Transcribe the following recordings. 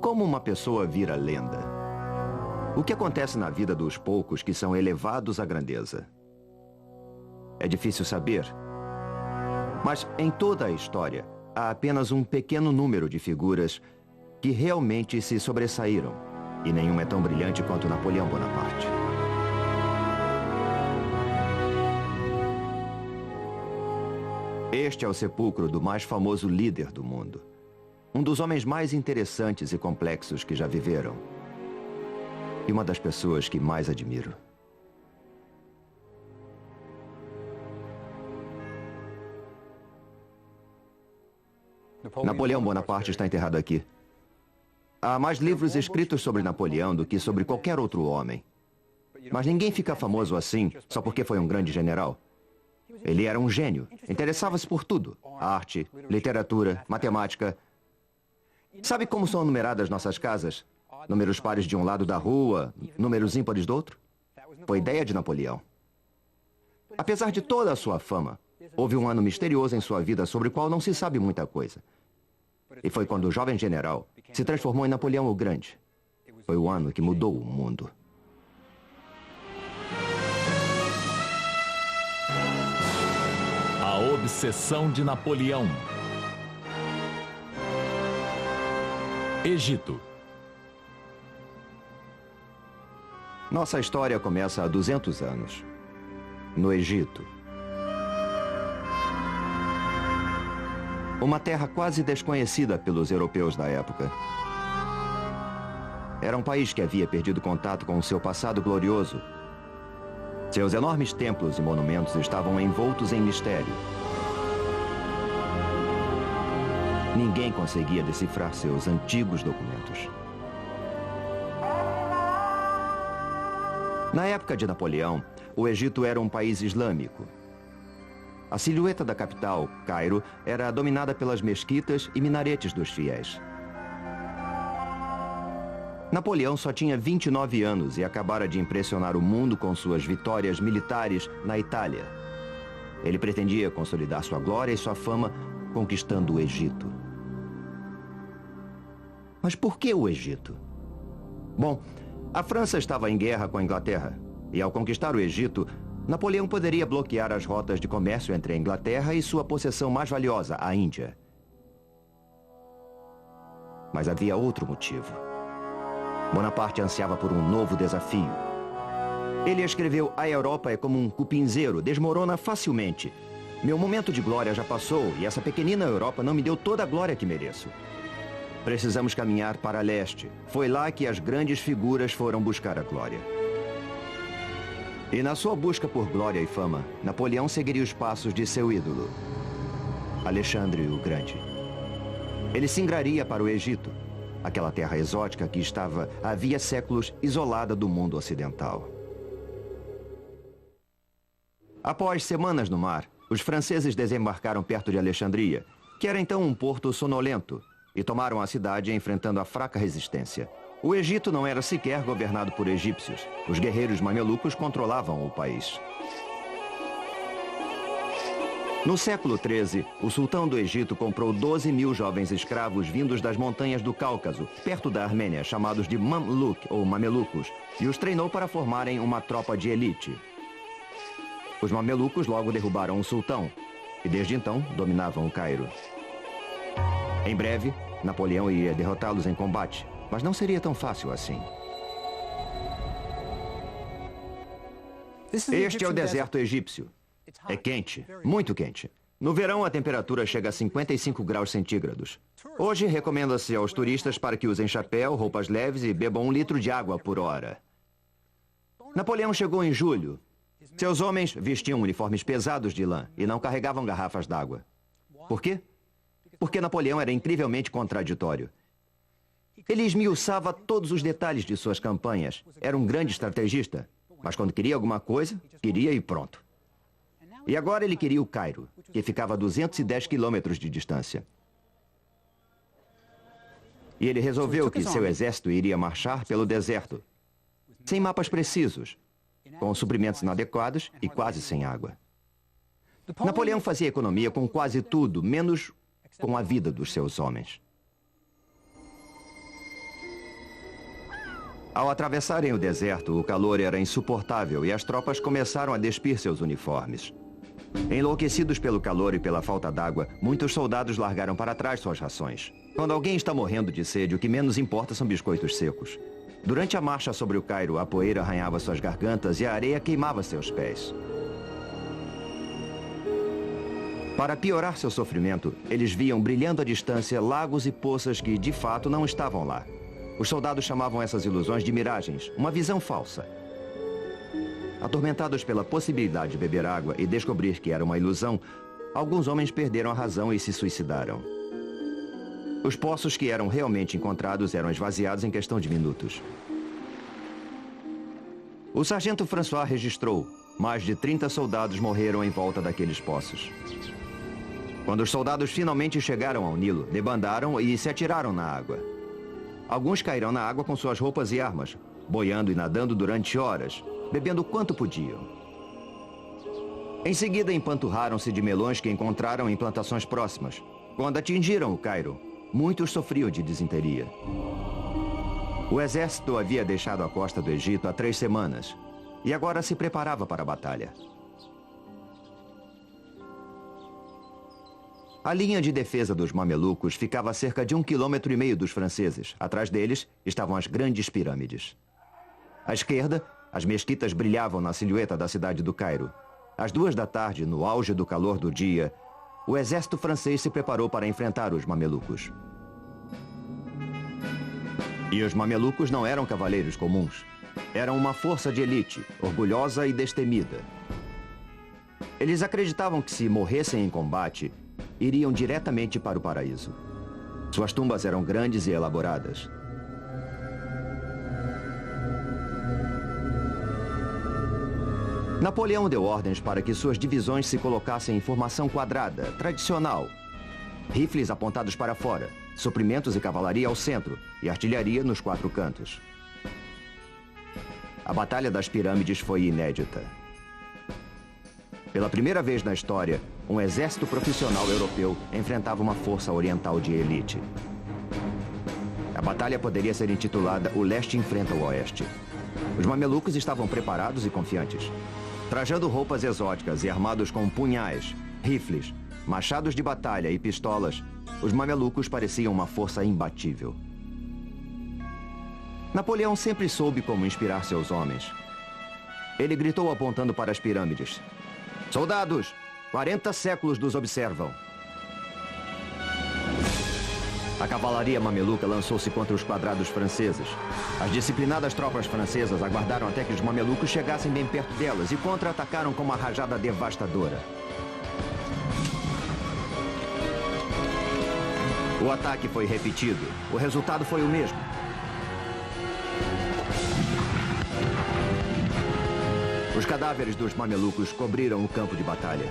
Como uma pessoa vira lenda? O que acontece na vida dos poucos que são elevados à grandeza? É difícil saber. Mas em toda a história, há apenas um pequeno número de figuras que realmente se sobressaíram. E nenhuma é tão brilhante quanto Napoleão Bonaparte. Este é o sepulcro do mais famoso líder do mundo. Um dos homens mais interessantes e complexos que já viveram. E uma das pessoas que mais admiro. Napoleão Bonaparte está enterrado aqui. Há mais livros escritos sobre Napoleão do que sobre qualquer outro homem. Mas ninguém fica famoso assim só porque foi um grande general. Ele era um gênio. Interessava-se por tudo. Arte, literatura, matemática. Sabe como são numeradas nossas casas? Números pares de um lado da rua, números ímpares do outro? Foi ideia de Napoleão. Apesar de toda a sua fama, houve um ano misterioso em sua vida sobre o qual não se sabe muita coisa. E foi quando o jovem general se transformou em Napoleão o Grande. Foi o ano que mudou o mundo. A obsessão de Napoleão. Egito. Nossa história começa há 200 anos, no Egito. Uma terra quase desconhecida pelos europeus da época. Era um país que havia perdido contato com o seu passado glorioso. Seus enormes templos e monumentos estavam envoltos em mistério. Ninguém conseguia decifrar seus antigos documentos. Na época de Napoleão, o Egito era um país islâmico. A silhueta da capital, Cairo, era dominada pelas mesquitas e minaretes dos fiéis. Napoleão só tinha 29 anos e acabara de impressionar o mundo com suas vitórias militares na Itália. Ele pretendia consolidar sua glória e sua fama conquistando o Egito. Mas por que o Egito? Bom, a França estava em guerra com a Inglaterra. E ao conquistar o Egito, Napoleão poderia bloquear as rotas de comércio entre a Inglaterra e sua possessão mais valiosa, a Índia. Mas havia outro motivo. Bonaparte ansiava por um novo desafio. Ele escreveu: "A Europa é como um cupinzeiro, desmorona facilmente. Meu momento de glória já passou e essa pequenina Europa não me deu toda a glória que mereço. Precisamos caminhar para leste. Foi lá que as grandes figuras foram buscar a glória." E na sua busca por glória e fama, Napoleão seguiria os passos de seu ídolo, Alexandre o Grande. Ele singraria para o Egito, aquela terra exótica que estava, havia séculos, isolada do mundo ocidental. Após semanas no mar, os franceses desembarcaram perto de Alexandria, que era então um porto sonolento, e tomaram a cidade enfrentando a fraca resistência. O Egito não era sequer governado por egípcios. Os guerreiros mamelucos controlavam o país. No século XIII, o sultão do Egito comprou 12.000 jovens escravos vindos das montanhas do Cáucaso, perto da Armênia, chamados de Mamluk ou mamelucos, e os treinou para formarem uma tropa de elite. Os mamelucos logo derrubaram o sultão, e desde então dominavam o Cairo. Em breve, Napoleão iria derrotá-los em combate, mas não seria tão fácil assim. Este é o deserto egípcio. É quente, muito quente. No verão, a temperatura chega a 55 graus centígrados. Hoje, recomenda-se aos turistas para que usem chapéu, roupas leves e bebam 1 litro de água por hora. Napoleão chegou em julho. Seus homens vestiam uniformes pesados de lã e não carregavam garrafas d'água. Por quê? Porque Napoleão era incrivelmente contraditório. Ele esmiuçava todos os detalhes de suas campanhas. Era um grande estrategista, mas quando queria alguma coisa, queria e pronto. E agora ele queria o Cairo, que ficava a 210 quilômetros de distância. E ele resolveu que seu exército iria marchar pelo deserto, sem mapas precisos, com suprimentos inadequados e quase sem água. Napoleão fazia economia com quase tudo, menos com a vida dos seus homens. Ao atravessarem o deserto, o calor era insuportável e as tropas começaram a despir seus uniformes. Enlouquecidos pelo calor e pela falta d'água, muitos soldados largaram para trás suas rações. Quando alguém está morrendo de sede, o que menos importa são biscoitos secos. Durante a marcha sobre o Cairo, a poeira arranhava suas gargantas e a areia queimava seus pés. Para piorar seu sofrimento, eles viam brilhando à distância lagos e poças que, de fato, não estavam lá. Os soldados chamavam essas ilusões de miragens, uma visão falsa. Atormentados pela possibilidade de beber água e descobrir que era uma ilusão, alguns homens perderam a razão e se suicidaram. Os poços que eram realmente encontrados eram esvaziados em questão de minutos. O sargento François registrou: mais de 30 soldados morreram em volta daqueles poços. Quando os soldados finalmente chegaram ao Nilo, debandaram e se atiraram na água. Alguns caíram na água com suas roupas e armas, boiando e nadando durante horas, bebendo quanto podiam. Em seguida, empanturraram-se de melões que encontraram em plantações próximas. Quando atingiram o Cairo, muitos sofriam de disenteria. O exército havia deixado a costa do Egito há 3 semanas e agora se preparava para a batalha. A linha de defesa dos mamelucos ficava a cerca de 1,5 km dos franceses. Atrás deles estavam as grandes pirâmides. À esquerda, as mesquitas brilhavam na silhueta da cidade do Cairo. Às 2 da tarde, no auge do calor do dia, o exército francês se preparou para enfrentar os mamelucos. E os mamelucos não eram cavaleiros comuns. Eram uma força de elite, orgulhosa e destemida. Eles acreditavam que se morressem em combate, iriam diretamente para o paraíso. Suas tumbas eram grandes e elaboradas. Napoleão deu ordens para que suas divisões se colocassem em formação quadrada, tradicional. Rifles apontados para fora, suprimentos e cavalaria ao centro e artilharia nos 4 cantos. A Batalha das Pirâmides foi inédita. Pela primeira vez na história, um exército profissional europeu enfrentava uma força oriental de elite. A batalha poderia ser intitulada O Leste enfrenta o Oeste. Os mamelucos estavam preparados e confiantes. Trajando roupas exóticas e armados com punhais, rifles, machados de batalha e pistolas, os mamelucos pareciam uma força imbatível. Napoleão sempre soube como inspirar seus homens. Ele gritou apontando para as pirâmides: "Soldados, 40 séculos nos observam." A cavalaria mameluca lançou-se contra os quadrados franceses. As disciplinadas tropas francesas aguardaram até que os mamelucos chegassem bem perto delas e contra-atacaram com uma rajada devastadora. O ataque foi repetido. O resultado foi o mesmo. Os cadáveres dos mamelucos cobriram o campo de batalha.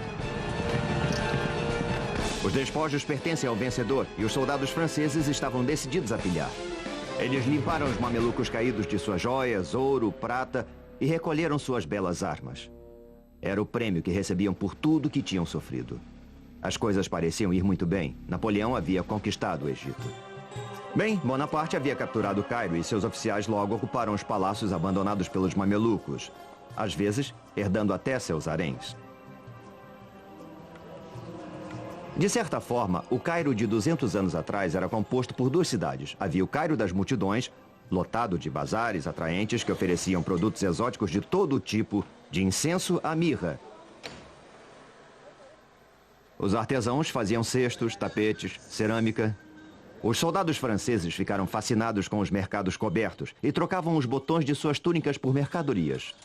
Os despojos pertencem ao vencedor e os soldados franceses estavam decididos a pilhar. Eles limparam os mamelucos caídos de suas joias, ouro, prata e recolheram suas belas armas. Era o prêmio que recebiam por tudo que tinham sofrido. As coisas pareciam ir muito bem. Napoleão havia conquistado o Egito. Bem, Bonaparte havia capturado o Cairo e seus oficiais logo ocuparam os palácios abandonados pelos mamelucos, às vezes herdando até seus haréns. De certa forma, o Cairo de 200 anos atrás era composto por 2 cidades. Havia o Cairo das multidões, lotado de bazares atraentes que ofereciam produtos exóticos de todo tipo, de incenso à mirra. Os artesãos faziam cestos, tapetes, cerâmica. Os soldados franceses ficaram fascinados com os mercados cobertos e trocavam os botões de suas túnicas por mercadorias.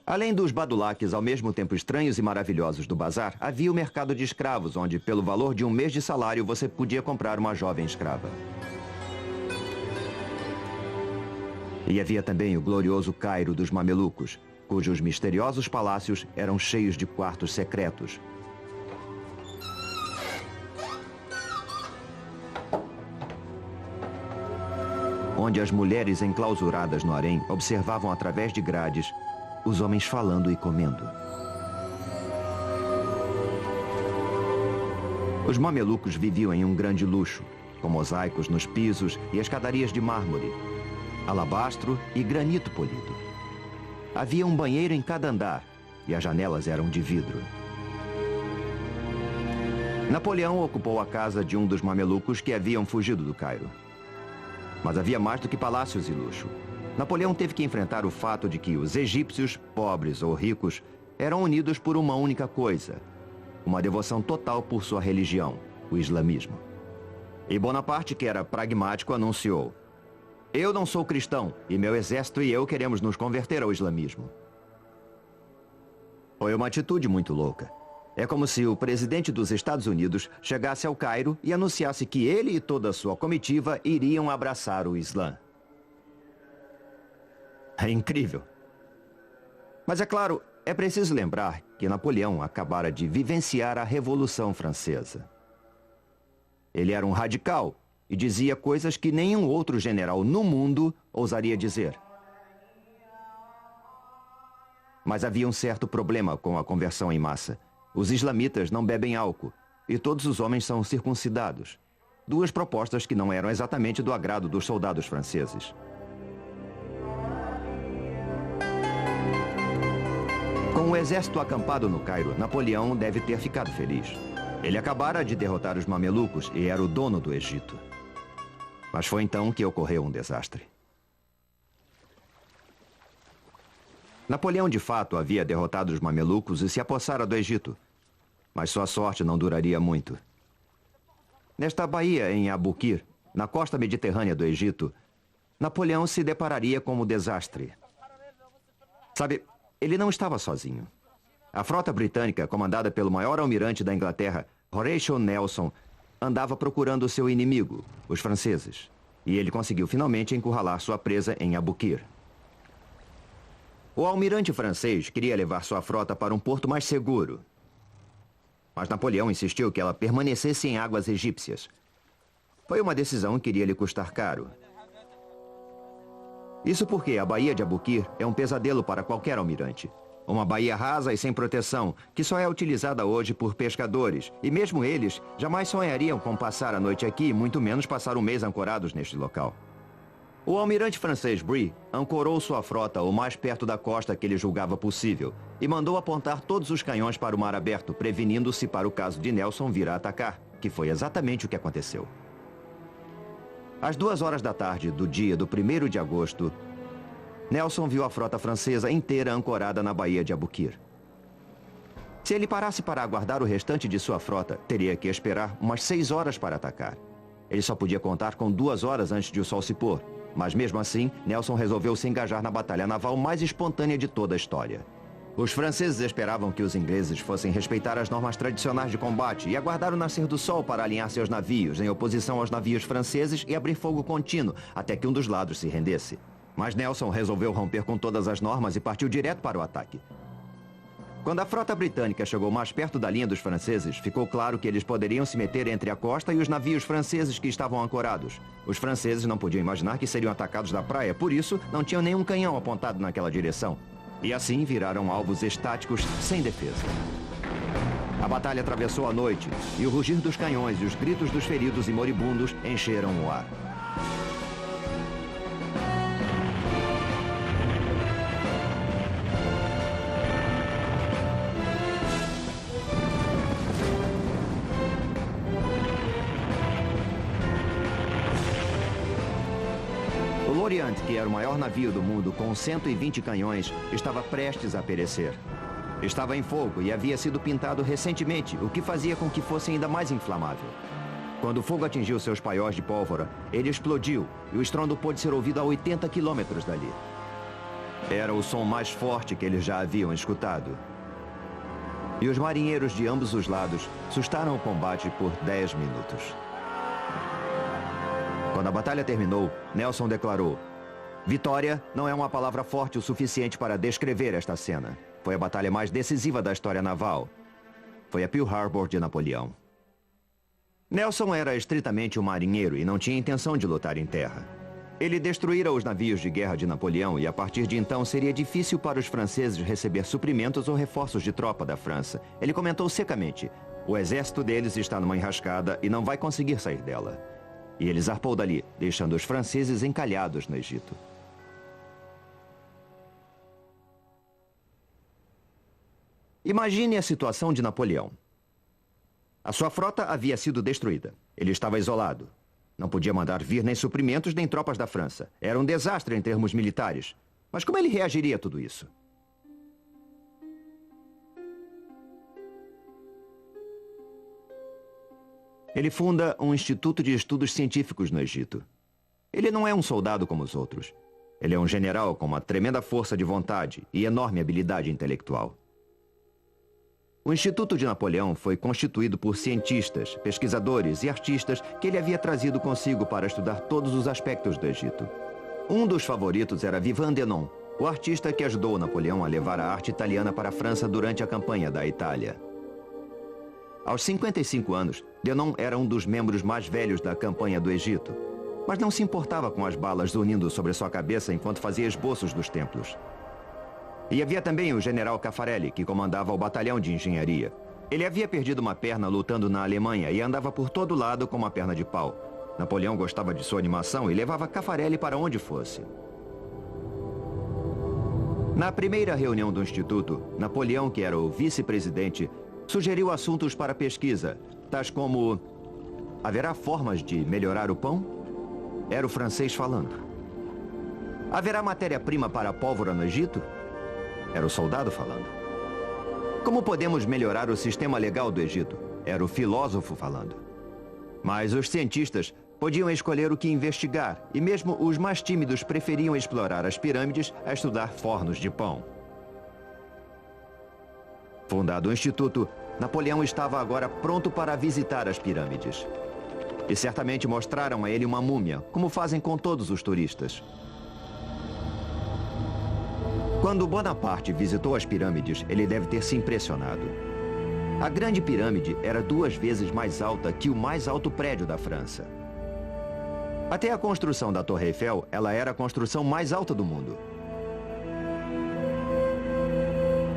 Além dos badulaques ao mesmo tempo estranhos e maravilhosos do bazar, havia o mercado de escravos, onde, pelo valor de 1 mês de salário, você podia comprar uma jovem escrava. E havia também o glorioso Cairo dos mamelucos, cujos misteriosos palácios eram cheios de quartos secretos. Onde as mulheres enclausuradas no harém observavam através de grades os homens falando e comendo. Os mamelucos viviam em um grande luxo, com mosaicos nos pisos e escadarias de mármore. alabastro e granito polido. Havia um banheiro em cada andar e as janelas eram de vidro. Napoleão ocupou a casa de um dos mamelucos que haviam fugido do Cairo. Mas havia mais do que palácios e luxo. Napoleão teve que enfrentar o fato de que os egípcios, pobres ou ricos, eram unidos por uma única coisa: uma devoção total por sua religião, o islamismo. E Bonaparte, que era pragmático, anunciou: eu não sou cristão e meu exército e eu queremos nos converter ao islamismo. Foi uma atitude muito louca. É como se o presidente dos Estados Unidos chegasse ao Cairo e anunciasse que ele e toda a sua comitiva iriam abraçar o Islã. É incrível. Mas é claro, é preciso lembrar que Napoleão acabara de vivenciar a Revolução Francesa. Ele era um radical e dizia coisas que nenhum outro general no mundo ousaria dizer. Mas havia um certo problema com a conversão em massa. Os islamitas não bebem álcool e todos os homens são circuncidados. Duas propostas que não eram exatamente do agrado dos soldados franceses. Com o exército acampado no Cairo, Napoleão deve ter ficado feliz. Ele acabara de derrotar os mamelucos e era o dono do Egito. Mas foi então que ocorreu um desastre. Napoleão, de fato, havia derrotado os mamelucos e se apossara do Egito. Mas sua sorte não duraria muito. Nesta baía em Abukir, na costa mediterrânea do Egito, Napoleão se depararia com o desastre. Sabe, ele não estava sozinho. A frota britânica, comandada pelo maior almirante da Inglaterra, Horatio Nelson, andava procurando seu inimigo, os franceses. E ele conseguiu finalmente encurralar sua presa em Abukir. O almirante francês queria levar sua frota para um porto mais seguro. Mas Napoleão insistiu que ela permanecesse em águas egípcias. Foi uma decisão que iria lhe custar caro. Isso porque a Baía de Abukir é um pesadelo para qualquer almirante. Uma baía rasa e sem proteção, que só é utilizada hoje por pescadores. E mesmo eles jamais sonhariam com passar a noite aqui, muito menos passar um mês ancorados neste local. O almirante francês Brie ancorou sua frota o mais perto da costa que ele julgava possível e mandou apontar todos os canhões para o mar aberto, prevenindo-se para o caso de Nelson vir a atacar, que foi exatamente o que aconteceu. Às 2 horas da tarde do dia do 1º de agosto, Nelson viu a frota francesa inteira ancorada na Baía de Abukir. Se ele parasse para aguardar o restante de sua frota, teria que esperar umas 6 horas para atacar. Ele só podia contar com 2 horas antes de o sol se pôr. Mas mesmo assim, Nelson resolveu se engajar na batalha naval mais espontânea de toda a história. Os franceses esperavam que os ingleses fossem respeitar as normas tradicionais de combate e aguardar o nascer do sol para alinhar seus navios em oposição aos navios franceses e abrir fogo contínuo até que um dos lados se rendesse. Mas Nelson resolveu romper com todas as normas e partiu direto para o ataque. Quando a frota britânica chegou mais perto da linha dos franceses, ficou claro que eles poderiam se meter entre a costa e os navios franceses que estavam ancorados. Os franceses não podiam imaginar que seriam atacados da praia, por isso não tinham nenhum canhão apontado naquela direção. E assim viraram alvos estáticos sem defesa. A batalha atravessou a noite e o rugir dos canhões e os gritos dos feridos e moribundos encheram o ar. O Lorient, que era o maior navio do mundo com 120 canhões, estava prestes a perecer. Estava em fogo e havia sido pintado recentemente, o que fazia com que fosse ainda mais inflamável. Quando o fogo atingiu seus paióis de pólvora, ele explodiu e o estrondo pôde ser ouvido a 80 quilômetros dali. Era o som mais forte que eles já haviam escutado. E os marinheiros de ambos os lados sustaram o combate por 10 minutos. Quando a batalha terminou, Nelson declarou: "Vitória não é uma palavra forte o suficiente para descrever esta cena. Foi a batalha mais decisiva da história naval. Foi a Pearl Harbor de Napoleão." Nelson era estritamente um marinheiro e não tinha intenção de lutar em terra. Ele destruíra os navios de guerra de Napoleão e a partir de então seria difícil para os franceses receber suprimentos ou reforços de tropa da França. Ele comentou secamente: "O exército deles está numa enrascada e não vai conseguir sair dela." E ele zarpou dali, deixando os franceses encalhados no Egito. Imagine a situação de Napoleão. A sua frota havia sido destruída. Ele estava isolado. Não podia mandar vir nem suprimentos nem tropas da França. Era um desastre em termos militares. Mas como ele reagiria a tudo isso? Ele funda um instituto de estudos científicos no Egito. Ele não é um soldado como os outros. Ele é um general com uma tremenda força de vontade e enorme habilidade intelectual. O Instituto de Napoleão foi constituído por cientistas, pesquisadores e artistas que ele havia trazido consigo para estudar todos os aspectos do Egito. Um dos favoritos era Vivant Denon, o artista que ajudou Napoleão a levar a arte italiana para a França durante a campanha da Itália. Aos 55 anos, Denon era um dos membros mais velhos da campanha do Egito, mas não se importava com as balas zunindo sobre sua cabeça enquanto fazia esboços dos templos. E havia também o general Caffarelli, que comandava o batalhão de engenharia. Ele havia perdido uma perna lutando na Alemanha e andava por todo lado com uma perna de pau. Napoleão gostava de sua animação e levava Caffarelli para onde fosse. Na primeira reunião do Instituto, Napoleão, que era o vice-presidente, sugeriu assuntos para pesquisa, tais como: haverá formas de melhorar o pão? Era o francês falando. Haverá matéria-prima para a pólvora no Egito? Era o soldado falando. Como podemos melhorar o sistema legal do Egito? Era o filósofo falando. Mas os cientistas podiam escolher o que investigar, e mesmo os mais tímidos preferiam explorar as pirâmides a estudar fornos de pão. Fundado o Instituto, Napoleão estava agora pronto para visitar as pirâmides. E certamente mostraram a ele uma múmia, como fazem com todos os turistas. Quando Bonaparte visitou as pirâmides, ele deve ter se impressionado. A Grande Pirâmide era 2 vezes mais alta que o mais alto prédio da França. Até a construção da Torre Eiffel, ela era a construção mais alta do mundo.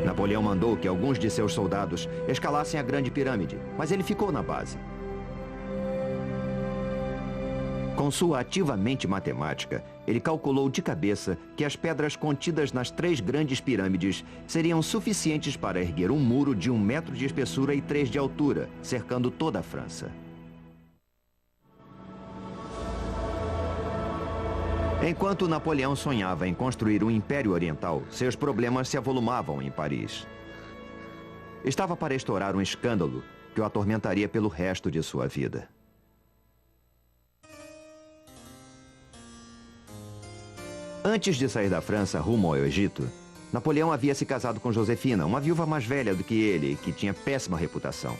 Napoleão mandou que alguns de seus soldados escalassem a Grande Pirâmide, mas ele ficou na base. Com sua ativa mente matemática, ele calculou de cabeça que as pedras contidas nas 3 grandes pirâmides seriam suficientes para erguer um muro de 1 metro de espessura e 3 de altura, cercando toda a França. Enquanto Napoleão sonhava em construir um império oriental, seus problemas se avolumavam em Paris. Estava para estourar um escândalo que o atormentaria pelo resto de sua vida. Antes de sair da França rumo ao Egito, Napoleão havia se casado com Josefina, uma viúva mais velha do que ele, que tinha péssima reputação.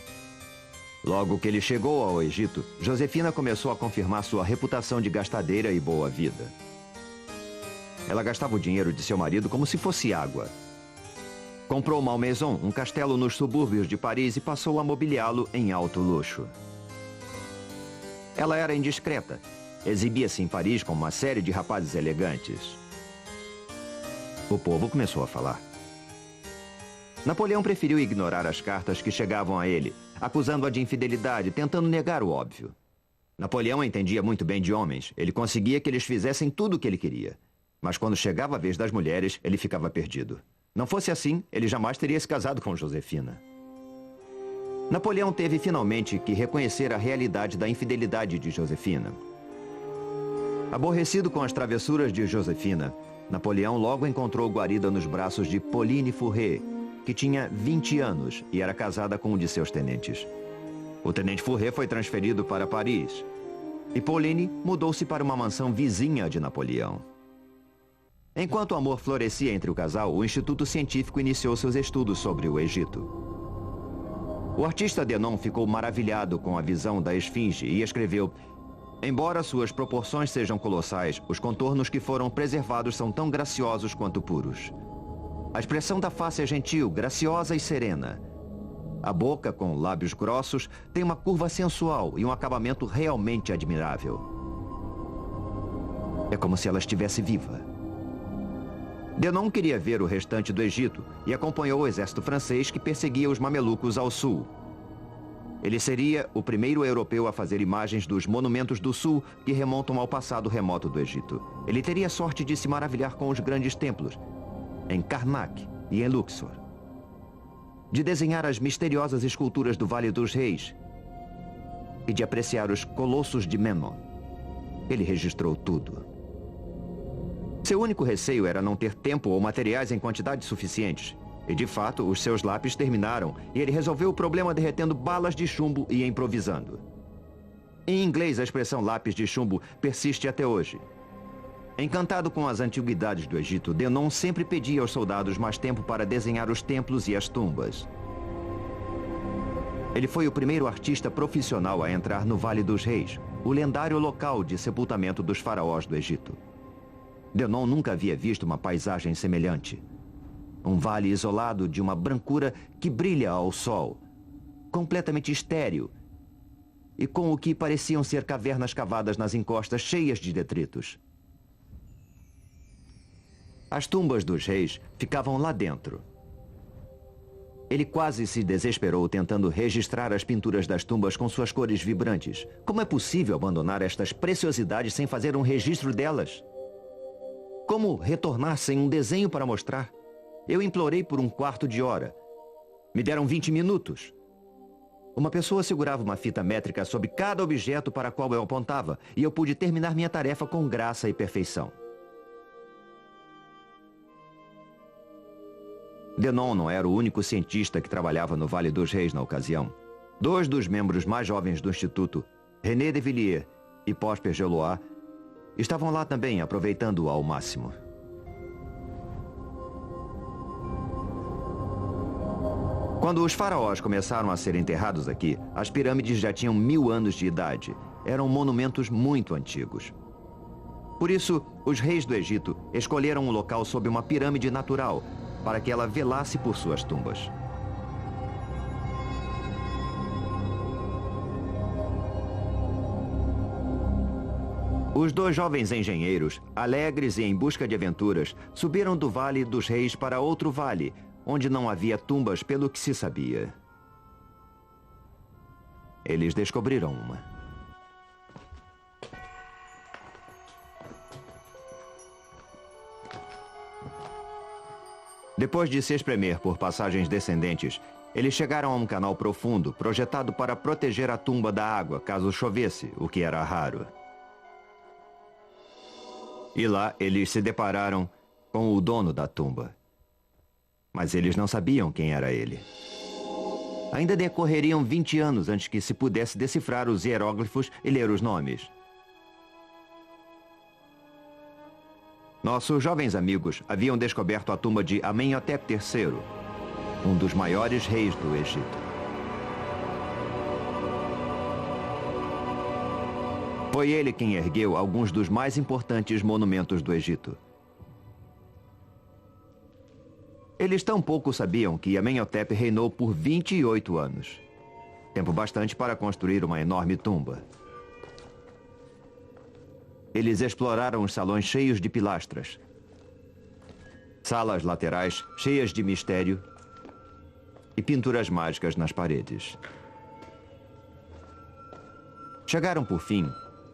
Logo que ele chegou ao Egito, Josefina começou a confirmar sua reputação de gastadeira e boa vida. Ela gastava o dinheiro de seu marido como se fosse água. Comprou Malmaison, um castelo nos subúrbios de Paris, e passou a mobiliá-lo em alto luxo. Ela era indiscreta. Exibia-se em Paris com uma série de rapazes elegantes. O povo começou a falar. Napoleão preferiu ignorar as cartas que chegavam a ele, acusando-a de infidelidade, tentando negar o óbvio. Napoleão entendia muito bem de homens. Ele conseguia que eles fizessem tudo o que ele queria. Mas quando chegava a vez das mulheres, ele ficava perdido. Não fosse assim, ele jamais teria se casado com Josefina. Napoleão teve finalmente que reconhecer a realidade da infidelidade de Josefina. Aborrecido com as travessuras de Josefina, Napoleão logo encontrou guarida nos braços de Pauline Fourré, que tinha 20 anos e era casada com um de seus tenentes. O tenente Fourré foi transferido para Paris e Pauline mudou-se para uma mansão vizinha de Napoleão. Enquanto o amor florescia entre o casal, o Instituto Científico iniciou seus estudos sobre o Egito. O artista Denon ficou maravilhado com a visão da esfinge e escreveu: embora suas proporções sejam colossais, os contornos que foram preservados são tão graciosos quanto puros. A expressão da face é gentil, graciosa e serena. A boca, com lábios grossos, tem uma curva sensual e um acabamento realmente admirável. É como se ela estivesse viva. Denon queria ver o restante do Egito e acompanhou o exército francês que perseguia os mamelucos ao sul. Ele seria o primeiro europeu a fazer imagens dos monumentos do sul que remontam ao passado remoto do Egito. Ele teria sorte de se maravilhar com os grandes templos, em Karnak e em Luxor. de desenhar as misteriosas esculturas do Vale dos Reis e de apreciar os colossos de Memnon. Ele registrou tudo. Seu único receio era não ter tempo ou materiais em quantidades suficientes. E, de fato, os seus lápis terminaram e ele resolveu o problema derretendo balas de chumbo e improvisando. Em inglês, a expressão lápis de chumbo persiste até hoje. Encantado com as antiguidades do Egito, Denon sempre pedia aos soldados mais tempo para desenhar os templos e as tumbas. Ele foi o primeiro artista profissional a entrar no Vale dos Reis, o lendário local de sepultamento dos faraós do Egito. Denon nunca havia visto uma paisagem semelhante. Um vale isolado de uma brancura que brilha ao sol, completamente estéril, e com o que pareciam ser cavernas cavadas nas encostas cheias de detritos. As tumbas dos reis ficavam lá dentro. Ele quase se desesperou tentando registrar as pinturas das tumbas com suas cores vibrantes. Como é possível abandonar estas preciosidades sem fazer um registro delas? Como retornar sem um desenho para mostrar? Eu implorei por um quarto de hora. Me deram 20 minutos. Uma pessoa segurava uma fita métrica sobre cada objeto para qual eu apontava, e eu pude terminar minha tarefa com graça e perfeição. Denon não era o único cientista que trabalhava no Vale dos Reis na ocasião. 2 dos membros mais jovens do Instituto, René de Villiers e Prosper Gelois, estavam lá também, aproveitando-o ao máximo. Quando os faraós começaram a ser enterrados aqui, as pirâmides já tinham 1000 anos de idade. Eram monumentos muito antigos. Por isso, os reis do Egito escolheram um local sob uma pirâmide natural, para que ela velasse por suas tumbas. Os 2 jovens engenheiros, alegres e em busca de aventuras, subiram do Vale dos Reis para outro vale, onde não havia tumbas pelo que se sabia. Eles descobriram uma. Depois de se espremer por passagens descendentes, eles chegaram a um canal profundo, projetado para proteger a tumba da água, caso chovesse, o que era raro. E lá eles se depararam com o dono da tumba. Mas eles não sabiam quem era ele. Ainda decorreriam 20 anos antes que se pudesse decifrar os hieróglifos e ler os nomes. Nossos jovens amigos haviam descoberto a tumba de Amenhotep III, um dos maiores reis do Egito. Foi ele quem ergueu alguns dos mais importantes monumentos do Egito. Eles tampouco sabiam que Amenhotep reinou por 28 anos. Tempo bastante para construir uma enorme tumba. Eles exploraram os salões cheios de pilastras. Salas laterais cheias de mistério e pinturas mágicas nas paredes. Chegaram, por fim,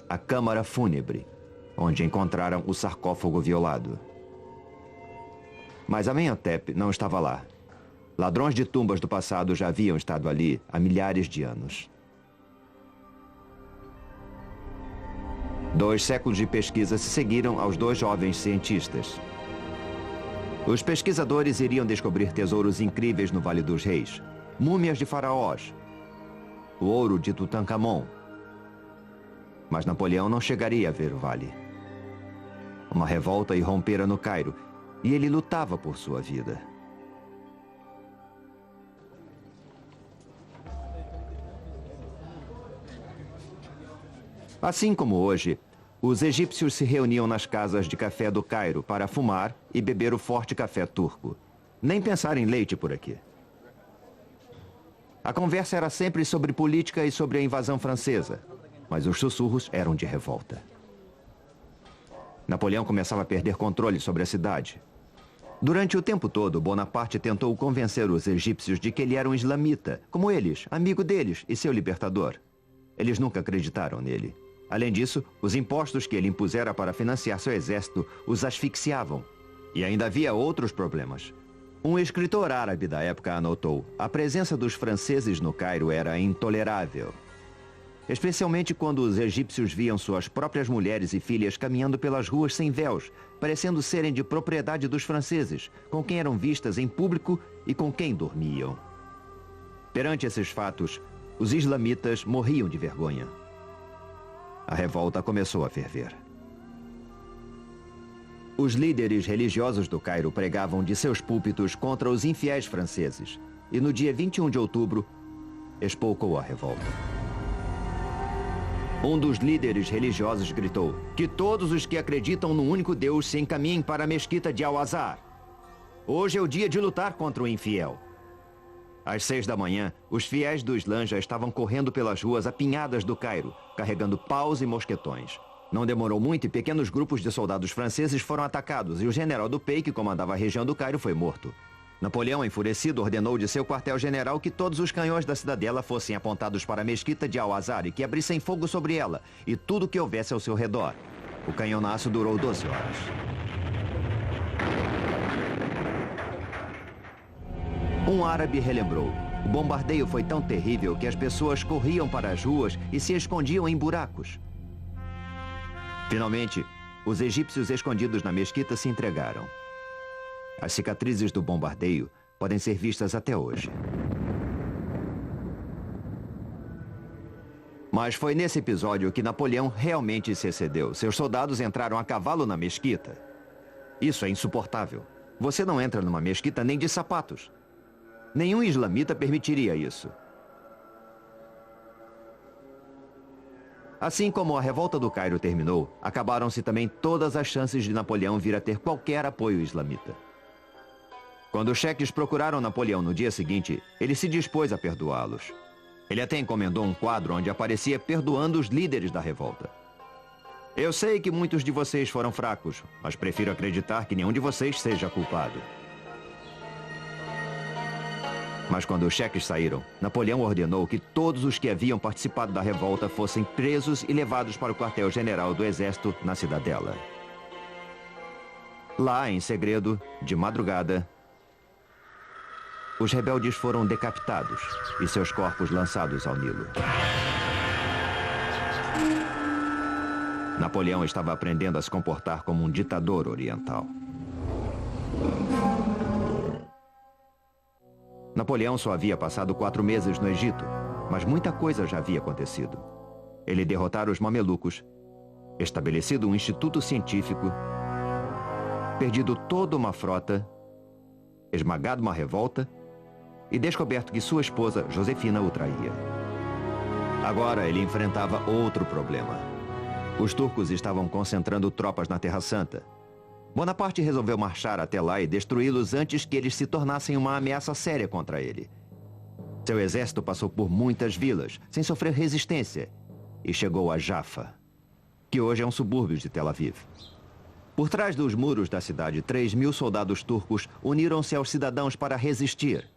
à câmara fúnebre, onde encontraram o sarcófago violado. Mas Amenhotep não estava lá. Ladrões de tumbas do passado já haviam estado ali há milhares de anos. 2 séculos de pesquisa se seguiram aos 2 jovens cientistas. Os pesquisadores iriam descobrir tesouros incríveis no Vale dos Reis, múmias de faraós, o ouro de Tutankhamon. Mas Napoleão não chegaria a ver o vale. Uma revolta irrompera no Cairo, e ele lutava por sua vida. Assim como hoje, os egípcios se reuniam nas casas de café do Cairo para fumar e beber o forte café turco. Nem pensar em leite por aqui. A conversa era sempre sobre política e sobre a invasão francesa, mas os sussurros eram de revolta. Napoleão começava a perder controle sobre a cidade. Durante o tempo todo, Bonaparte tentou convencer os egípcios de que ele era um islamita, como eles, amigo deles e seu libertador. Eles nunca acreditaram nele. Além disso, os impostos que ele impusera para financiar seu exército os asfixiavam. E ainda havia outros problemas. Um escritor árabe da época anotou: a presença dos franceses no Cairo era intolerável. Especialmente quando os egípcios viam suas próprias mulheres e filhas caminhando pelas ruas sem véus, parecendo serem de propriedade dos franceses, com quem eram vistas em público e com quem dormiam. Perante esses fatos, os islamitas morriam de vergonha. A revolta começou a ferver. Os líderes religiosos do Cairo pregavam de seus púlpitos contra os infiéis franceses, e no dia 21 de outubro, espolcou a revolta. Um dos líderes religiosos gritou: que todos os que acreditam no único Deus se encaminhem para a mesquita de Al-Azhar. Hoje é o dia de lutar contra o infiel. Às 6 da manhã, os fiéis do Islã já estavam correndo pelas ruas apinhadas do Cairo, carregando paus e mosquetões. Não demorou muito e pequenos grupos de soldados franceses foram atacados e o general Dupey, que comandava a região do Cairo, foi morto. Napoleão, enfurecido, ordenou de seu quartel-general que todos os canhões da cidadela fossem apontados para a mesquita de Al-Azhar e que abrissem fogo sobre ela e tudo que houvesse ao seu redor. O canhonaço durou 12 horas. Um árabe relembrou: o bombardeio foi tão terrível que as pessoas corriam para as ruas e se escondiam em buracos. Finalmente, os egípcios escondidos na mesquita se entregaram. As cicatrizes do bombardeio podem ser vistas até hoje. Mas foi nesse episódio que Napoleão realmente se excedeu. Seus soldados entraram a cavalo na mesquita. Isso é insuportável. Você não entra numa mesquita nem de sapatos. Nenhum islamita permitiria isso. Assim como a revolta do Cairo terminou, acabaram-se também todas as chances de Napoleão vir a ter qualquer apoio islamita. Quando os cheques procuraram Napoleão no dia seguinte, ele se dispôs a perdoá-los. Ele até encomendou um quadro onde aparecia perdoando os líderes da revolta. Eu sei que muitos de vocês foram fracos, mas prefiro acreditar que nenhum de vocês seja culpado. Mas quando os cheques saíram, Napoleão ordenou que todos os que haviam participado da revolta fossem presos e levados para o quartel-general do exército na cidadela. Lá, em segredo, de madrugada, os rebeldes foram decapitados e seus corpos lançados ao Nilo. Napoleão estava aprendendo a se comportar como um ditador oriental. Napoleão só havia passado 4 meses no Egito, mas muita coisa já havia acontecido. Ele derrotara os mamelucos, estabelecido um instituto científico, perdido toda uma frota, esmagado uma revolta e descoberto que sua esposa, Josefina, o traía. Agora ele enfrentava outro problema. Os turcos estavam concentrando tropas na Terra Santa. Bonaparte resolveu marchar até lá e destruí-los antes que eles se tornassem uma ameaça séria contra ele. Seu exército passou por muitas vilas, sem sofrer resistência, e chegou a Jaffa, que hoje é um subúrbio de Tel Aviv. Por trás dos muros da cidade, 3.000 soldados turcos uniram-se aos cidadãos para resistir.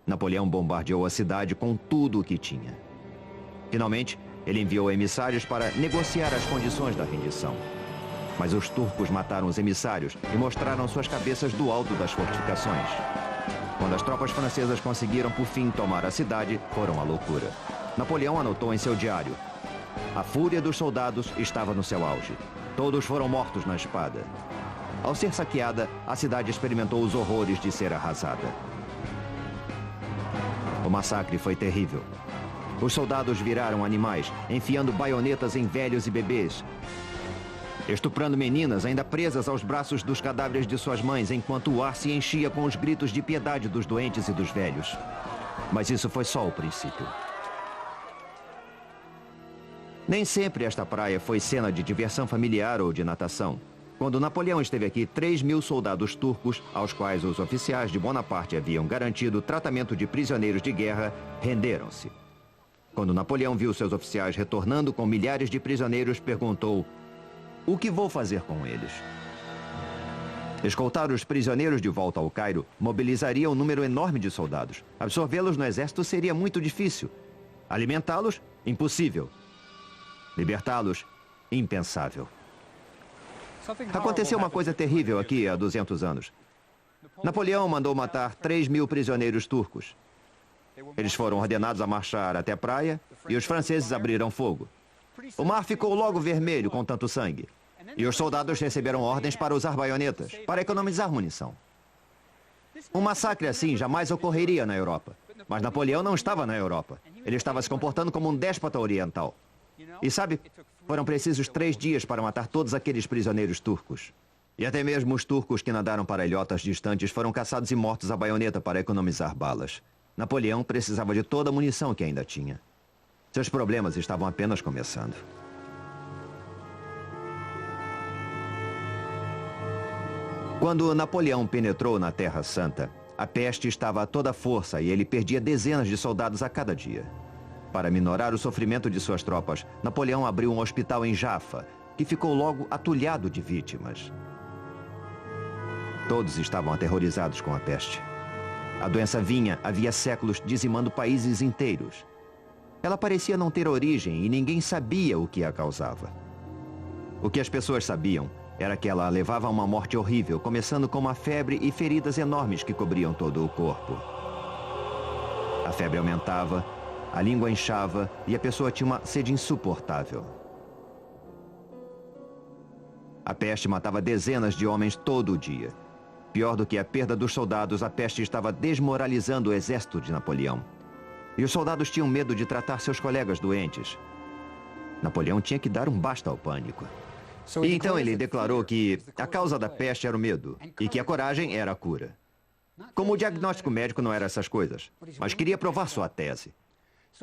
Napoleão bombardeou a cidade com tudo o que tinha. Finalmente, ele enviou emissários para negociar as condições da rendição. Mas os turcos mataram os emissários e mostraram suas cabeças do alto das fortificações. Quando as tropas francesas conseguiram, por fim, tomar a cidade, foram à loucura. Napoleão anotou em seu diário: a fúria dos soldados estava no seu auge. Todos foram mortos na espada. Ao ser saqueada, a cidade experimentou os horrores de ser arrasada. O massacre foi terrível. Os soldados viraram animais, enfiando baionetas em velhos e bebês, estuprando meninas ainda presas aos braços dos cadáveres de suas mães, enquanto o ar se enchia com os gritos de piedade dos doentes e dos velhos. Mas isso foi só o princípio. Nem sempre esta praia foi cena de diversão familiar ou de natação. Quando Napoleão esteve aqui, 3.000 soldados turcos, aos quais os oficiais de Bonaparte haviam garantido tratamento de prisioneiros de guerra, renderam-se. Quando Napoleão viu seus oficiais retornando com milhares de prisioneiros, perguntou: o que vou fazer com eles? Escoltar os prisioneiros de volta ao Cairo mobilizaria um número enorme de soldados. Absorvê-los no exército seria muito difícil. Alimentá-los? Impossível. Libertá-los? Impensável. Aconteceu uma coisa terrível aqui há 200 anos. Napoleão mandou matar 3.000 prisioneiros turcos. Eles foram ordenados a marchar até a praia e os franceses abriram fogo. O mar ficou logo vermelho com tanto sangue. E os soldados receberam ordens para usar baionetas, para economizar munição. Um massacre assim jamais ocorreria na Europa. Mas Napoleão não estava na Europa. Ele estava se comportando como um déspota oriental. E sabe, foram precisos 3 dias para matar todos aqueles prisioneiros turcos. E até mesmo os turcos que nadaram para ilhotas distantes foram caçados e mortos à baioneta para economizar balas. Napoleão precisava de toda a munição que ainda tinha. Seus problemas estavam apenas começando. Quando Napoleão penetrou na Terra Santa, a peste estava a toda força e ele perdia dezenas de soldados a cada dia. Para minorar o sofrimento de suas tropas, Napoleão abriu um hospital em Jaffa, que ficou logo atulhado de vítimas. Todos estavam aterrorizados com a peste. A doença vinha havia séculos dizimando países inteiros. Ela parecia não ter origem e ninguém sabia o que a causava. O que as pessoas sabiam era que ela levava a uma morte horrível, começando com uma febre e feridas enormes que cobriam todo o corpo. A febre aumentava, a língua inchava e a pessoa tinha uma sede insuportável. A peste matava dezenas de homens todo o dia. Pior do que a perda dos soldados, a peste estava desmoralizando o exército de Napoleão. E os soldados tinham medo de tratar seus colegas doentes. Napoleão tinha que dar um basta ao pânico. E então ele declarou que a causa da peste era o medo e que a coragem era a cura. Como o diagnóstico médico não era essas coisas, mas queria provar sua tese.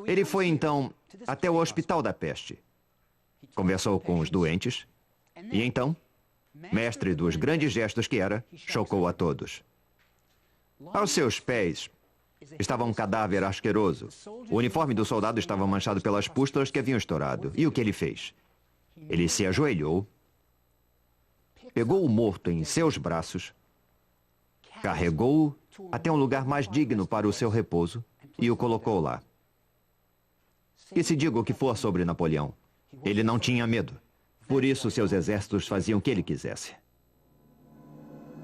Ele foi então até o hospital da peste. Conversou com os doentes e então, mestre dos grandes gestos que era, chocou a todos. Aos seus pés estava um cadáver asqueroso. O uniforme do soldado estava manchado pelas pústulas que haviam estourado. E o que ele fez? Ele se ajoelhou, pegou o morto em seus braços, carregou-o até um lugar mais digno para o seu repouso e o colocou lá. E se diga o que for sobre Napoleão, ele não tinha medo. Por isso, seus exércitos faziam o que ele quisesse.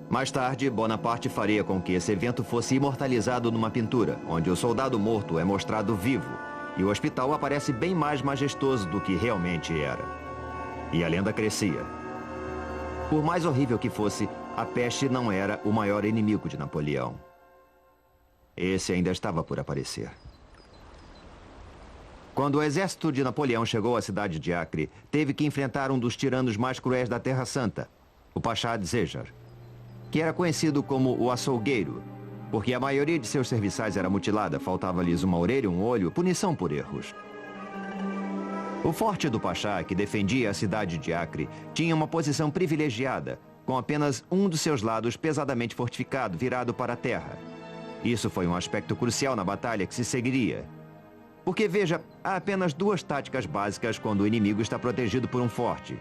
Mais tarde, Bonaparte faria com que esse evento fosse imortalizado numa pintura, onde o soldado morto é mostrado vivo, e o hospital aparece bem mais majestoso do que realmente era. E a lenda crescia. Por mais horrível que fosse, a peste não era o maior inimigo de Napoleão. Esse ainda estava por aparecer. Quando o exército de Napoleão chegou à cidade de Acre, teve que enfrentar um dos tiranos mais cruéis da Terra Santa, o Pachá de Dzejar, que era conhecido como o açougueiro, porque a maioria de seus serviçais era mutilada, faltava-lhes uma orelha, um olho, punição por erros. O forte do Pachá, que defendia a cidade de Acre, tinha uma posição privilegiada, com apenas um dos seus lados pesadamente fortificado, virado para a terra. Isso foi um aspecto crucial na batalha que se seguiria. Porque, veja, há apenas 2 táticas básicas quando o inimigo está protegido por um forte.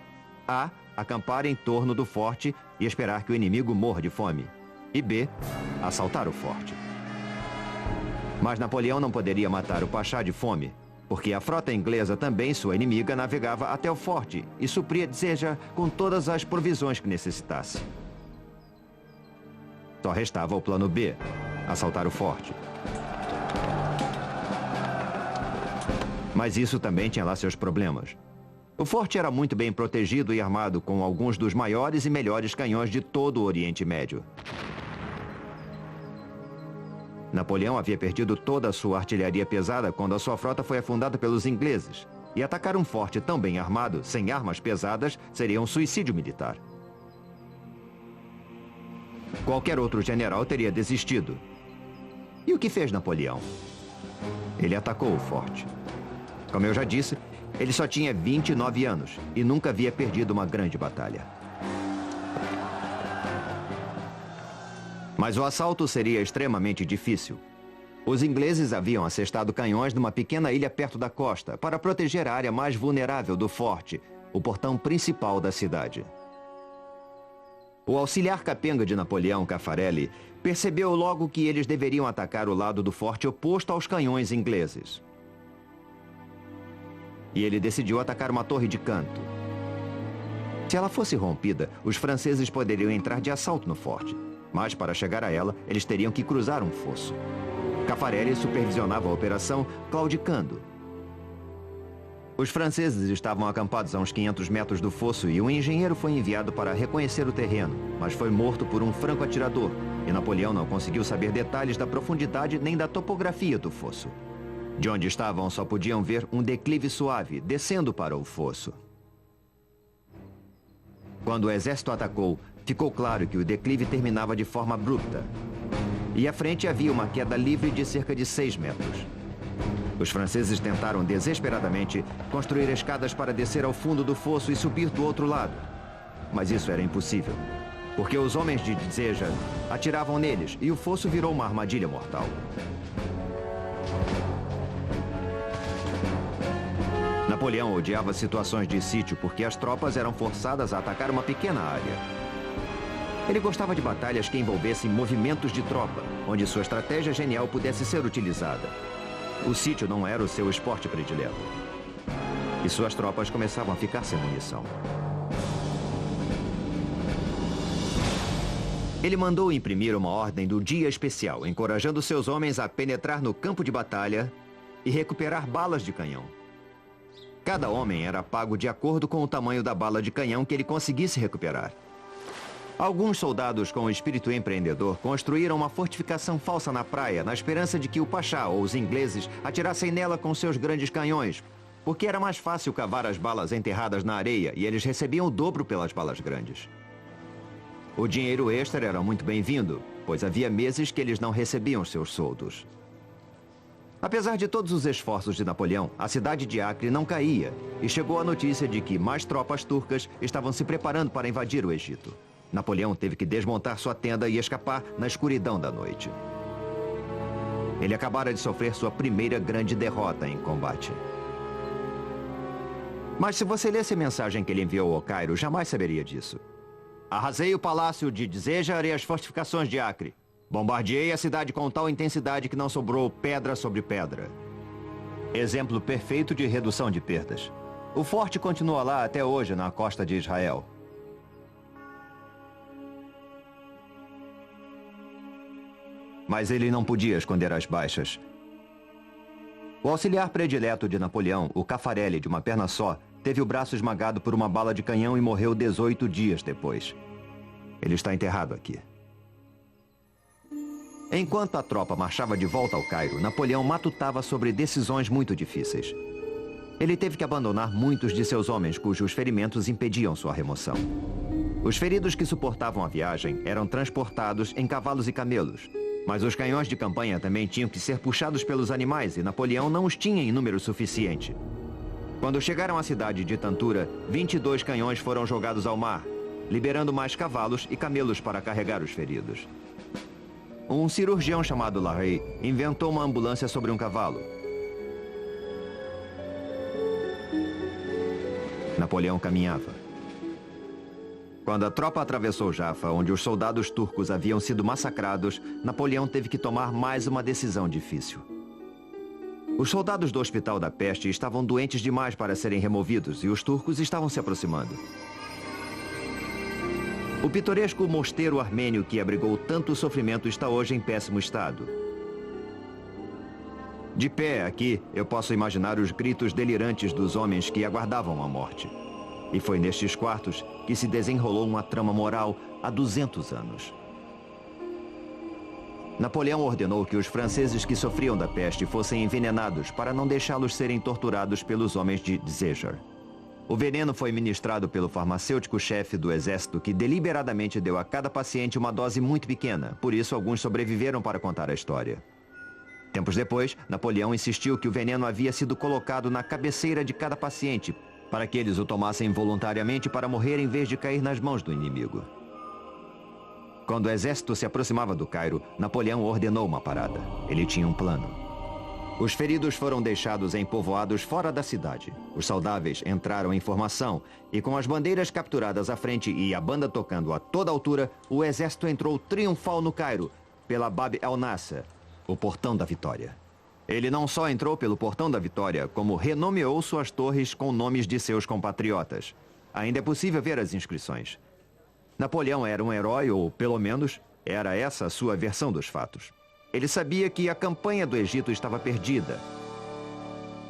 A, acampar em torno do forte e esperar que o inimigo morra de fome. E B, assaltar o forte. Mas Napoleão não poderia matar o Pachá de fome, porque a frota inglesa, também sua inimiga, navegava até o forte e supria Dzejar com todas as provisões que necessitasse. Só restava o plano B, assaltar o forte. Mas isso também tinha lá seus problemas. O forte era muito bem protegido e armado com alguns dos maiores e melhores canhões de todo o Oriente Médio. Napoleão havia perdido toda a sua artilharia pesada quando a sua frota foi afundada pelos ingleses. E atacar um forte tão bem armado, sem armas pesadas, seria um suicídio militar. Qualquer outro general teria desistido. E o que fez Napoleão? Ele atacou o forte. Como eu já disse, ele só tinha 29 anos e nunca havia perdido uma grande batalha. Mas o assalto seria extremamente difícil. Os ingleses haviam assestado canhões numa pequena ilha perto da costa para proteger a área mais vulnerável do forte, o portão principal da cidade. O auxiliar capenga de Napoleão, Caffarelli, percebeu logo que eles deveriam atacar o lado do forte oposto aos canhões ingleses. E ele decidiu atacar uma torre de canto. Se ela fosse rompida, os franceses poderiam entrar de assalto no forte. Mas para chegar a ela, eles teriam que cruzar um fosso. Caffarelli supervisionava a operação, claudicando. Os franceses estavam acampados a uns 500 metros do fosso e um engenheiro foi enviado para reconhecer o terreno, mas foi morto por um franco-atirador, e Napoleão não conseguiu saber detalhes da profundidade nem da topografia do fosso. De onde estavam só podiam ver um declive suave, descendo para o fosso. Quando o exército atacou, ficou claro que o declive terminava de forma abrupta. E à frente havia uma queda livre de cerca de 6 metros. Os franceses tentaram desesperadamente construir escadas para descer ao fundo do fosso e subir do outro lado. Mas isso era impossível, porque os homens de Dzéjar atiravam neles e o fosso virou uma armadilha mortal. Napoleão odiava situações de sítio porque as tropas eram forçadas a atacar uma pequena área. Ele gostava de batalhas que envolvessem movimentos de tropa, onde sua estratégia genial pudesse ser utilizada. O sítio não era o seu esporte predileto. E suas tropas começavam a ficar sem munição. Ele mandou imprimir uma ordem do dia especial, encorajando seus homens a penetrar no campo de batalha e recuperar balas de canhão. Cada homem era pago de acordo com o tamanho da bala de canhão que ele conseguisse recuperar. Alguns soldados com espírito empreendedor construíram uma fortificação falsa na praia, na esperança de que o Pachá ou os ingleses atirassem nela com seus grandes canhões, porque era mais fácil cavar as balas enterradas na areia e eles recebiam o dobro pelas balas grandes. O dinheiro extra era muito bem-vindo, pois havia meses que eles não recebiam seus soldos. Apesar de todos os esforços de Napoleão, a cidade de Acre não caía e chegou a notícia de que mais tropas turcas estavam se preparando para invadir o Egito. Napoleão teve que desmontar sua tenda e escapar na escuridão da noite. Ele acabara de sofrer sua primeira grande derrota em combate. Mas se você lesse a mensagem que ele enviou ao Cairo, jamais saberia disso. Arrasei o palácio de Dzéjar e as fortificações de Acre. Bombardeei a cidade com tal intensidade que não sobrou pedra sobre pedra. Exemplo perfeito de redução de perdas. O forte continua lá até hoje na costa de Israel. Mas ele não podia esconder as baixas. O auxiliar predileto de Napoleão, o Caffarelli, de uma perna só, teve o braço esmagado por uma bala de canhão e morreu 18 dias depois. Ele está enterrado aqui. Enquanto a tropa marchava de volta ao Cairo, Napoleão matutava sobre decisões muito difíceis. Ele teve que abandonar muitos de seus homens cujos ferimentos impediam sua remoção. Os feridos que suportavam a viagem eram transportados em cavalos e camelos. Mas os canhões de campanha também tinham que ser puxados pelos animais e Napoleão não os tinha em número suficiente. Quando chegaram à cidade de Tantura, 22 canhões foram jogados ao mar, liberando mais cavalos e camelos para carregar os feridos. Um cirurgião chamado Larrey inventou uma ambulância sobre um cavalo. Napoleão caminhava. Quando a tropa atravessou Jaffa, onde os soldados turcos haviam sido massacrados, Napoleão teve que tomar mais uma decisão difícil. Os soldados do Hospital da Peste estavam doentes demais para serem removidos e os turcos estavam se aproximando. O pitoresco mosteiro armênio que abrigou tanto sofrimento está hoje em péssimo estado. De pé aqui, eu posso imaginar os gritos delirantes dos homens que aguardavam a morte. E foi nestes quartos que se desenrolou uma trama moral há 200 anos. Napoleão ordenou que os franceses que sofriam da peste fossem envenenados para não deixá-los serem torturados pelos homens de Dzéjar. O veneno foi ministrado pelo farmacêutico-chefe do exército que deliberadamente deu a cada paciente uma dose muito pequena, por isso alguns sobreviveram para contar a história. Tempos depois, Napoleão insistiu que o veneno havia sido colocado na cabeceira de cada paciente, para que eles o tomassem voluntariamente para morrer em vez de cair nas mãos do inimigo. Quando o exército se aproximava do Cairo, Napoleão ordenou uma parada. Ele tinha um plano. Os feridos foram deixados em povoados fora da cidade. Os saudáveis entraram em formação e com as bandeiras capturadas à frente e a banda tocando a toda altura, o exército entrou triunfal no Cairo, pela Bab el-Nasser, o Portão da Vitória. Ele não só entrou pelo Portão da Vitória, como renomeou suas torres com nomes de seus compatriotas. Ainda é possível ver as inscrições. Napoleão era um herói, ou pelo menos, Era essa a sua versão dos fatos. Ele sabia que a campanha do Egito estava perdida.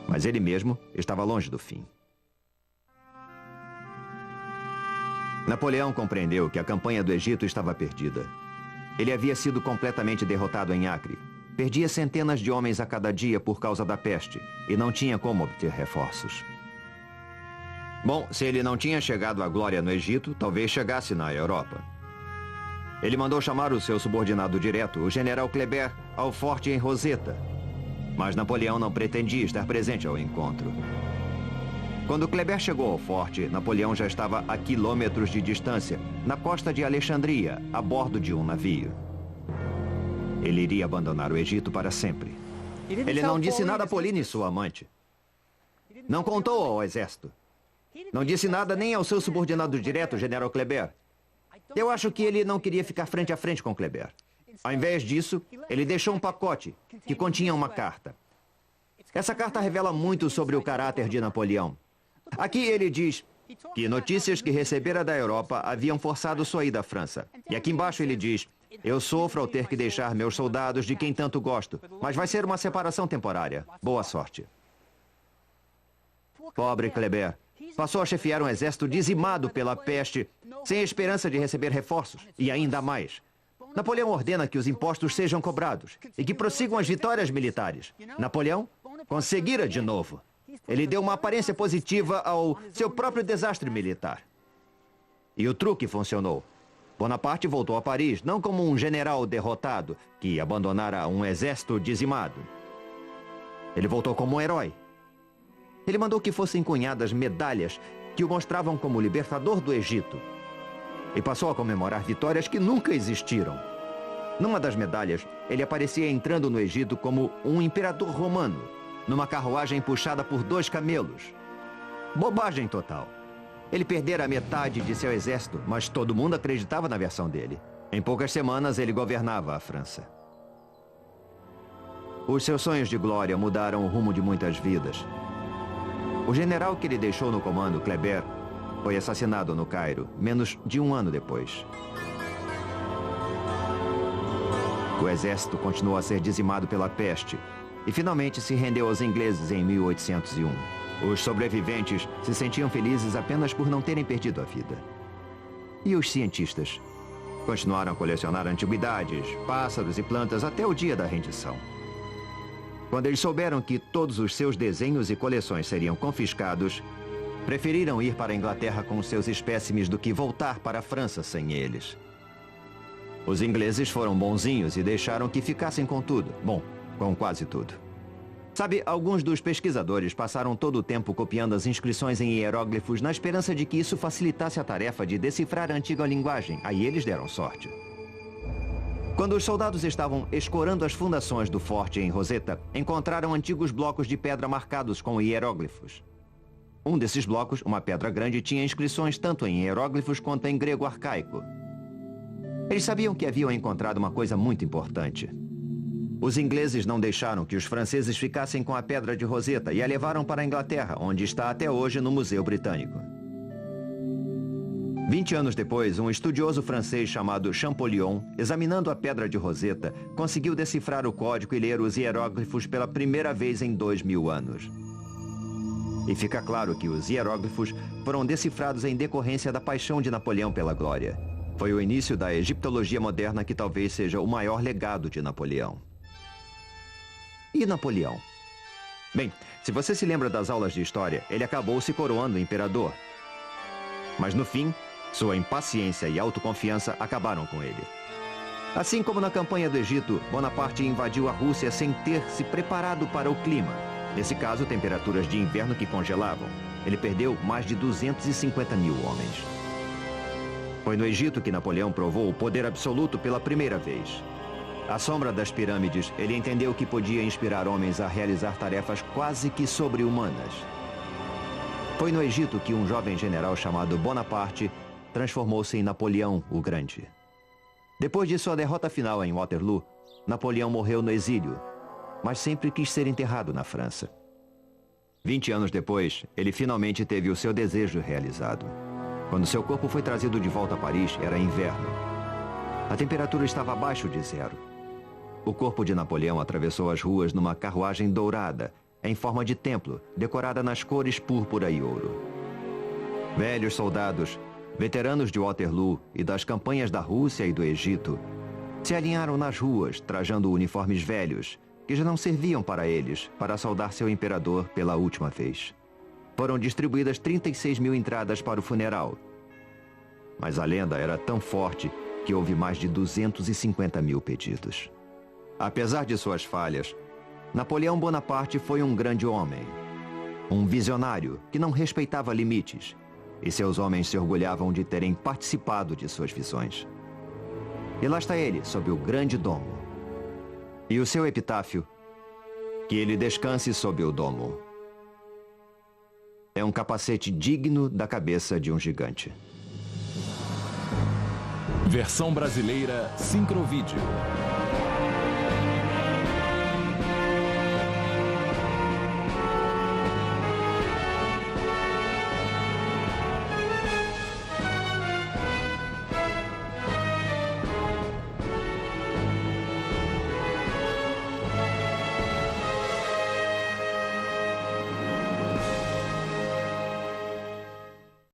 Mas ele mesmo estava longe do fim. Napoleão compreendeu que a campanha do Egito estava perdida. Ele havia sido completamente derrotado em Acre. Perdia centenas de homens a cada dia por causa da peste e não tinha como obter reforços. Bom, se ele não tinha chegado à glória no Egito, talvez chegasse na Europa. Ele mandou chamar o seu subordinado direto, o general Kleber, ao forte em Roseta. Mas Napoleão não pretendia estar presente ao encontro. Quando Kleber chegou ao forte, Napoleão já estava a quilômetros de distância, na costa de Alexandria, a bordo de um navio. Ele iria abandonar o Egito para sempre. Ele não disse nada a Pauline, sua amante. Não contou ao exército. Não disse nada nem ao seu subordinado direto, general Kleber. Eu acho que ele não queria ficar frente a frente com Kleber. Ao invés disso, ele deixou um pacote que continha uma carta. Essa carta revela muito sobre o caráter de Napoleão. Aqui ele diz que notícias que recebera da Europa haviam forçado sua ida à França. E aqui embaixo ele diz: eu sofro ao ter que deixar meus soldados de quem tanto gosto, mas vai ser uma separação temporária. Boa sorte. Pobre Kleber. Passou a chefiar um exército dizimado pela peste, sem esperança de receber reforços. E ainda mais. Napoleão ordena que os impostos sejam cobrados e que prossigam as vitórias militares. Napoleão conseguira de novo. Ele deu uma aparência positiva ao seu próprio desastre militar. E o truque funcionou. Bonaparte voltou a Paris, não como um general derrotado que abandonara um exército dizimado. Ele voltou como um herói. Ele mandou que fossem cunhadas medalhas que o mostravam como libertador do Egito. E passou a comemorar vitórias que nunca existiram. Numa das medalhas, ele aparecia entrando no Egito como um imperador romano, numa carruagem puxada por 2 camelos. Bobagem total. Ele perdera a metade de seu exército, mas todo mundo acreditava na versão dele. Em poucas semanas, ele governava a França. Os seus sonhos de glória mudaram o rumo de muitas vidas. O general que ele deixou no comando, Kleber, foi assassinado no Cairo, menos de um ano depois. O exército continuou a ser dizimado pela peste e finalmente se rendeu aos ingleses em 1801. Os sobreviventes se sentiam felizes apenas por não terem perdido a vida. E os cientistas? Continuaram a colecionar antiguidades, pássaros e plantas até o dia da rendição. Quando eles souberam que todos os seus desenhos e coleções seriam confiscados, preferiram ir para a Inglaterra com seus espécimes do que voltar para a França sem eles. Os ingleses foram bonzinhos e deixaram que ficassem com tudo. Bom, com quase tudo. Sabe, alguns dos pesquisadores passaram todo o tempo copiando as inscrições em hieróglifos na esperança de que isso facilitasse a tarefa de decifrar a antiga linguagem. Aí eles deram sorte. Quando os soldados estavam escorando as fundações do forte em Roseta, encontraram antigos blocos de pedra marcados com hieróglifos. Um desses blocos, uma pedra grande, tinha inscrições tanto em hieróglifos quanto em grego arcaico. Eles sabiam que haviam encontrado uma coisa muito importante. Os ingleses não deixaram que os franceses ficassem com a pedra de Roseta e a levaram para a Inglaterra, onde está até hoje no Museu Britânico. 20 anos depois, um estudioso francês chamado Champollion, examinando a pedra de Roseta, conseguiu decifrar o código e ler os hieróglifos pela primeira vez em 2000 anos. E fica claro que os hieróglifos foram decifrados em decorrência da paixão de Napoleão pela glória. Foi o início da egiptologia moderna que talvez seja o maior legado de Napoleão. E Napoleão? Bem, se você se lembra das aulas de história, ele acabou se coroando imperador. Mas no fim, sua impaciência e autoconfiança acabaram com ele. Assim como na campanha do Egito, Bonaparte invadiu a Rússia sem ter se preparado para o clima. Nesse caso, temperaturas de inverno que congelavam. Ele perdeu mais de 250 mil homens. Foi no Egito que Napoleão provou o poder absoluto pela primeira vez. À sombra das pirâmides, ele entendeu que podia inspirar homens a realizar tarefas quase que sobre-humanas. Foi no Egito que um jovem general chamado Bonaparte transformou-se em Napoleão o Grande. Depois de sua derrota final em Waterloo, Napoleão morreu no exílio, mas sempre quis ser enterrado na França. 20 anos depois, ele finalmente teve o seu desejo realizado. Quando seu corpo foi trazido de volta a Paris, era inverno. A temperatura estava abaixo de zero. O corpo de Napoleão atravessou as ruas numa carruagem dourada, em forma de templo, decorada nas cores púrpura e ouro. Velhos soldados, veteranos de Waterloo e das campanhas da Rússia e do Egito, se alinharam nas ruas, trajando uniformes velhos, que já não serviam para eles, para saudar seu imperador pela última vez. Foram distribuídas 36 mil entradas para o funeral. Mas a lenda era tão forte que houve mais de 250 mil pedidos. Apesar de suas falhas, Napoleão Bonaparte foi um grande homem. Um visionário que não respeitava limites. E seus homens se orgulhavam de terem participado de suas visões. E lá está ele, sob o grande domo. E o seu epitáfio: que ele descanse sob o domo. É um capacete digno da cabeça de um gigante. Versão brasileira Sincrovídeo.